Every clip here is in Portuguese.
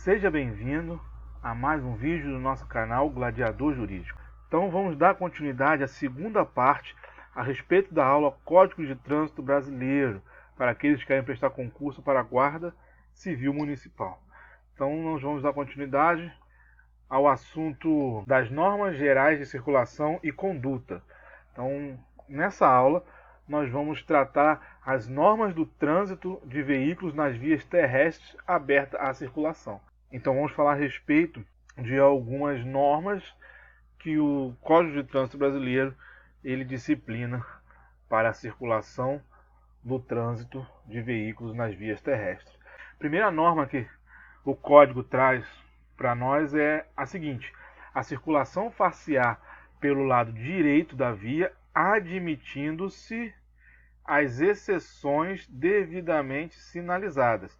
Seja bem-vindo a mais um vídeo do nosso canal Gladiador Jurídico. Então vamos dar continuidade à segunda parte a respeito da aula Código de Trânsito Brasileiro, para aqueles que querem prestar concurso para a Guarda Civil Municipal. Então nós vamos dar continuidade ao assunto das normas gerais de circulação e conduta. Então, nessa aula, nós vamos tratar as normas do trânsito de veículos nas vias terrestres abertas à circulação. Então, vamos falar a respeito de algumas normas que o Código de Trânsito Brasileiro ele disciplina para a circulação do trânsito de veículos nas vias terrestres. A primeira norma que o Código traz para nós é a seguinte: a circulação far-se-á pelo lado direito da via, admitindo-se as exceções devidamente sinalizadas.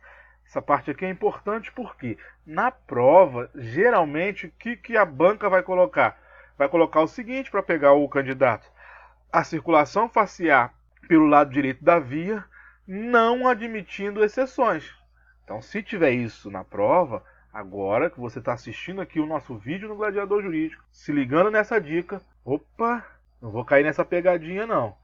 Essa parte aqui é importante porque na prova, geralmente, o que a banca vai colocar? Vai colocar o seguinte para pegar o candidato: a circulação far-se-á pelo lado direito da via, não admitindo exceções. Então, se tiver isso na prova, agora que você está assistindo aqui o nosso vídeo no Gladiador Jurídico, se ligando nessa dica, opa, não vou cair nessa pegadinha não.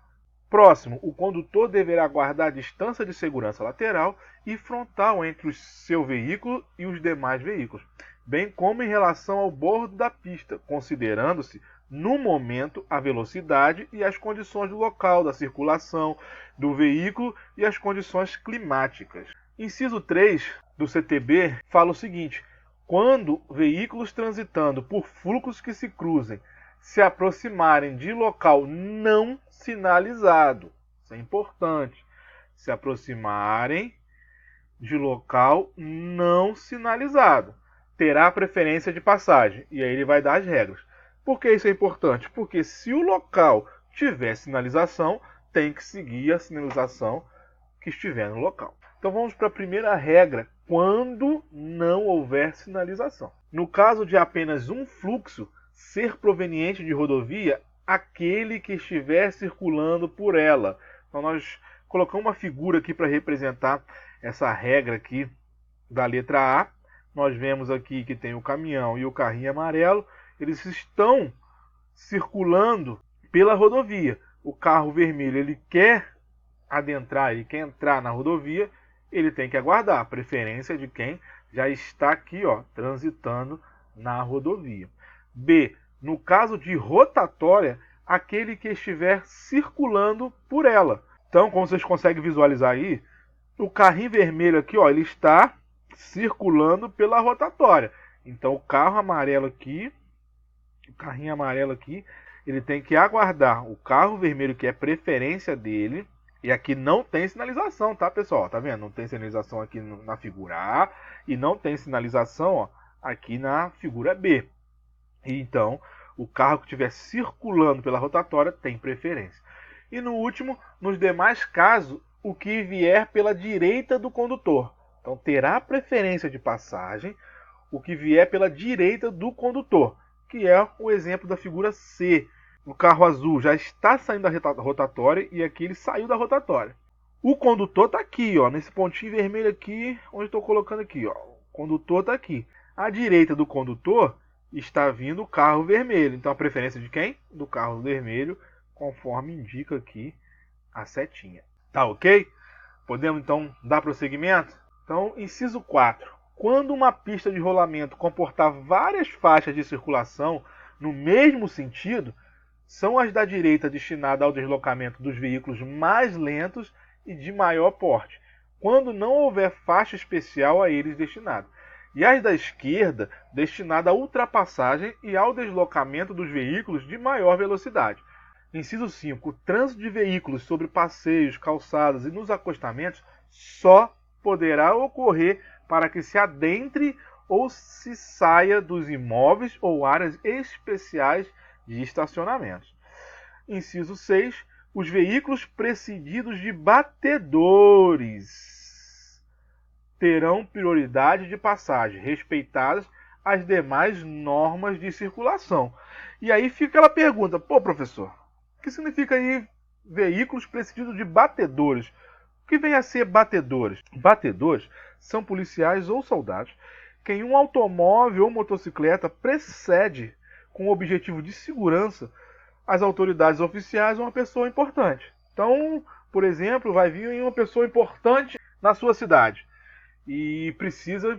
Próximo, o condutor deverá guardar a distância de segurança lateral e frontal entre o seu veículo e os demais veículos, bem como em relação ao bordo da pista, considerando-se, no momento, a velocidade e as condições do local da circulação do veículo e as condições climáticas. Inciso 3 do CTB fala o seguinte: quando veículos transitando por fluxos que se cruzem se aproximarem de local não sinalizado, isso é importante, se aproximarem de local não sinalizado, terá preferência de passagem. E aí ele vai dar as regras. Por que isso é importante? Porque se o local tiver sinalização, tem que seguir a sinalização que estiver no local. Então vamos para a primeira regra: quando não houver sinalização. No caso de apenas um fluxo ser proveniente de rodovia, aquele que estiver circulando por ela. Então nós colocamos uma figura aqui para representar essa regra aqui da letra A. Nós vemos aqui que tem o caminhão e o carrinho amarelo. Eles estão circulando pela rodovia. O carro vermelho ele quer adentrar, ele quer entrar na rodovia, ele tem que aguardar a preferência de quem já está aqui, transitando na rodovia. B, no caso de rotatória, aquele que estiver circulando por ela. Então, como vocês conseguem visualizar aí, o carrinho vermelho aqui, ele está circulando pela rotatória. Então, o carrinho amarelo aqui, ele tem que aguardar o carro vermelho, que é preferência dele. E aqui não tem sinalização, tá, pessoal? Tá vendo? Não tem sinalização aqui na figura A e não tem sinalização aqui na figura B. Então, o carro que estiver circulando pela rotatória tem preferência. E no último, nos demais casos, o que vier pela direita do condutor. Então, terá preferência de passagem o que vier pela direita do condutor, que é o exemplo da figura C. O carro azul já está saindo da rotatória e aqui ele saiu da rotatória. O condutor está aqui, nesse pontinho vermelho aqui, onde estou colocando aqui. O condutor está aqui. À direita do condutor está vindo o carro vermelho. Então a preferência de quem? Do carro vermelho, conforme indica aqui a setinha. Tá ok? Podemos então dar prosseguimento? Então, inciso 4. Quando uma pista de rolamento comportar várias faixas de circulação no mesmo sentido, são as da direita destinadas ao deslocamento dos veículos mais lentos e de maior porte, quando não houver faixa especial a eles destinada. E as da esquerda, destinada à ultrapassagem e ao deslocamento dos veículos de maior velocidade. Inciso 5. O trânsito de veículos sobre passeios, calçadas e nos acostamentos só poderá ocorrer para que se adentre ou se saia dos imóveis ou áreas especiais de estacionamentos. Inciso 6. Os veículos precedidos de batedores terão prioridade de passagem, respeitadas as demais normas de circulação. E aí fica aquela pergunta: pô, professor, o que significa aí veículos precedidos de batedores? O que vem a ser batedores? Batedores são policiais ou soldados que em um automóvel ou motocicleta precede, com o objetivo de segurança, as autoridades oficiais ou uma pessoa importante. Então, por exemplo, vai vir uma pessoa importante na sua cidade e precisa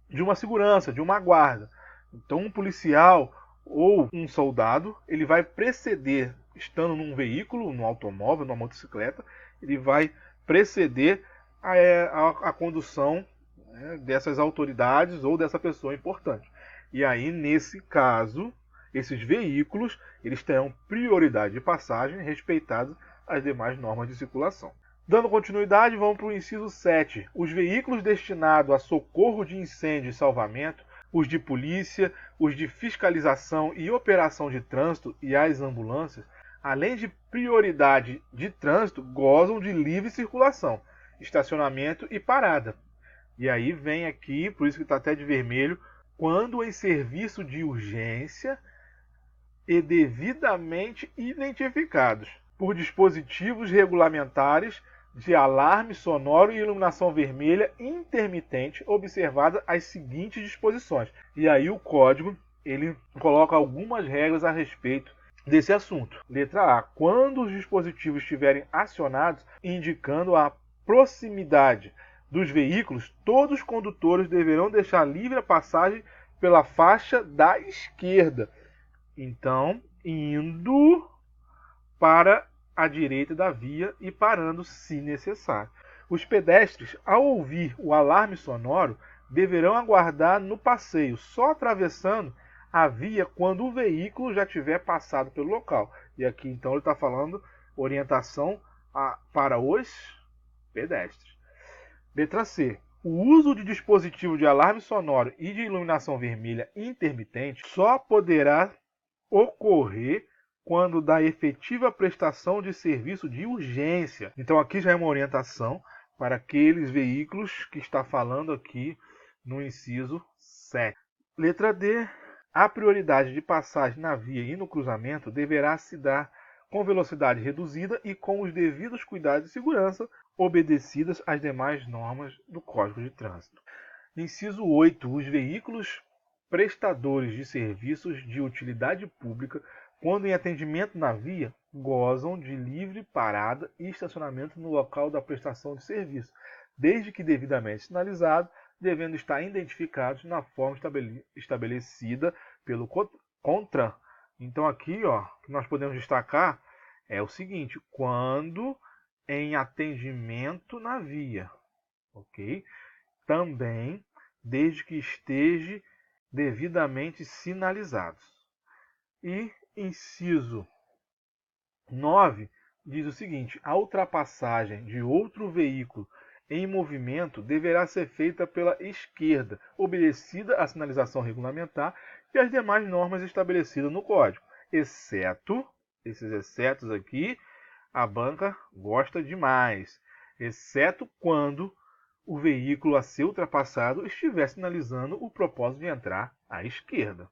de uma segurança, de uma guarda. Então, um policial ou um soldado, ele vai preceder, estando num veículo, num automóvel, numa motocicleta, ele vai preceder a condução, né, dessas autoridades ou dessa pessoa importante. E aí, nesse caso, esses veículos, eles terão prioridade de passagem, respeitadas as demais normas de circulação. Dando continuidade, vamos para o inciso 7. Os veículos destinados a socorro de incêndio e salvamento, os de polícia, os de fiscalização e operação de trânsito e as ambulâncias, além de prioridade de trânsito, gozam de livre circulação, estacionamento e parada. E aí vem aqui, por isso que está até de vermelho, quando em serviço de urgência e devidamente identificados por dispositivos regulamentares de alarme sonoro e iluminação vermelha intermitente, observadas as seguintes disposições. E aí o código, ele coloca algumas regras a respeito desse assunto. Letra A. Quando os dispositivos estiverem acionados, indicando a proximidade dos veículos, todos os condutores deverão deixar livre a passagem pela faixa da esquerda. Então, indo para à direita da via e parando se necessário. Os pedestres, ao ouvir o alarme sonoro, deverão aguardar no passeio, só atravessando a via quando o veículo já tiver passado pelo local. E aqui então ele está falando orientação para os pedestres. Letra C. O uso de dispositivo de alarme sonoro e de iluminação vermelha intermitente só poderá ocorrer quando da efetiva prestação de serviço de urgência. Então aqui já é uma orientação para aqueles veículos que está falando aqui no inciso 7. Letra D. A prioridade de passagem na via e no cruzamento deverá se dar com velocidade reduzida e com os devidos cuidados de segurança, obedecidas às demais normas do Código de Trânsito. Inciso 8. Os veículos prestadores de serviços de utilidade pública, quando em atendimento na via, gozam de livre parada e estacionamento no local da prestação de serviço, desde que devidamente sinalizado, devendo estar identificados na forma estabelecida pelo CONTRAN. Então aqui, que nós podemos destacar é o seguinte: quando em atendimento na via, ok? Também, desde que esteja devidamente sinalizados. E inciso 9 diz o seguinte: a ultrapassagem de outro veículo em movimento deverá ser feita pela esquerda, obedecida a sinalização regulamentar e as demais normas estabelecidas no Código, exceto, esses excetos aqui, a banca gosta demais, exceto quando o veículo a ser ultrapassado estiver sinalizando o propósito de entrar à esquerda.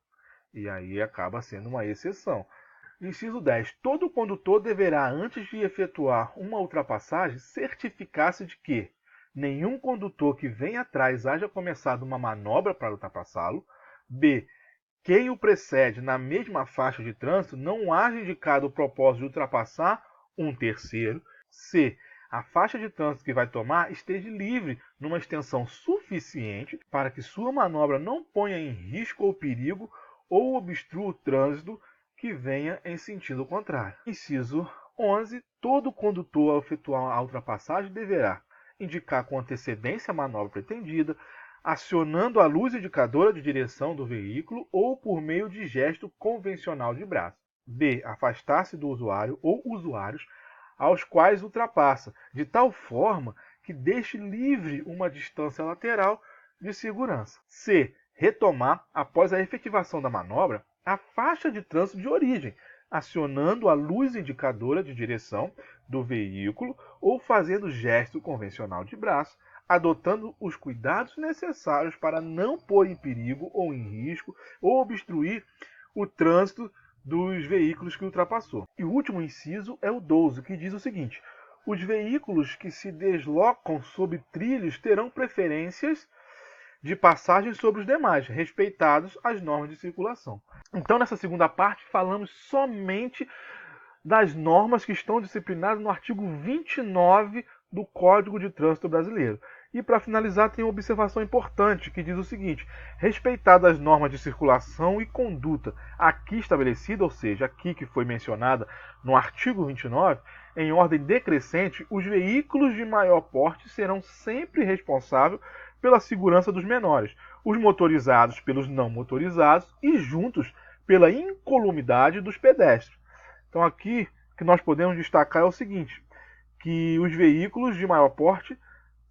E aí acaba sendo uma exceção. Inciso 10. Todo condutor deverá, antes de efetuar uma ultrapassagem, certificar-se de que nenhum condutor que vem atrás haja começado uma manobra para ultrapassá-lo. B. Quem o precede na mesma faixa de trânsito não haja indicado o propósito de ultrapassar um terceiro. C. A faixa de trânsito que vai tomar esteja livre numa extensão suficiente para que sua manobra não ponha em risco ou perigo ou obstrua o trânsito que venha em sentido contrário. Inciso 11. Todo condutor, ao efetuar a ultrapassagem, deverá indicar com antecedência a manobra pretendida, acionando a luz indicadora de direção do veículo ou por meio de gesto convencional de braço. B. Afastar-se do usuário ou usuários aos quais ultrapassa, de tal forma que deixe livre uma distância lateral de segurança. C. Retomar, após a efetivação da manobra, a faixa de trânsito de origem, acionando a luz indicadora de direção do veículo ou fazendo gesto convencional de braço, adotando os cuidados necessários para não pôr em perigo ou em risco ou obstruir o trânsito dos veículos que ultrapassou. E o último inciso é o 12, que diz o seguinte: os veículos que se deslocam sob trilhos terão preferências de passagem sobre os demais, respeitados as normas de circulação. Então, nessa segunda parte, falamos somente das normas que estão disciplinadas no artigo 29 do Código de Trânsito Brasileiro. E para finalizar, tem uma observação importante que diz o seguinte: respeitadas as normas de circulação e conduta aqui estabelecida, ou seja, aqui que foi mencionada no artigo 29, em ordem decrescente, os veículos de maior porte serão sempre responsáveis pela segurança dos menores, os motorizados pelos não motorizados e juntos pela incolumidade dos pedestres. Então aqui o que nós podemos destacar é o seguinte, que os veículos de maior porte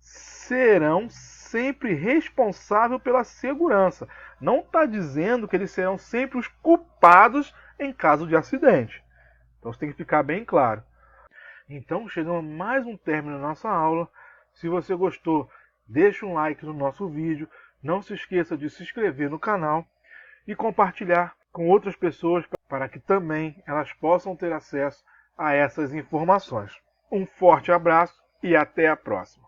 serão sempre responsáveis pela segurança. Não está dizendo que eles serão sempre os culpados em caso de acidente. Então isso tem que ficar bem claro. Então chegamos a mais um término da nossa aula. Se você gostou, deixa um like no nosso vídeo. Não se esqueça de se inscrever no canal e compartilhar com outras pessoas para que também elas possam ter acesso a essas informações. Um forte abraço e até a próxima.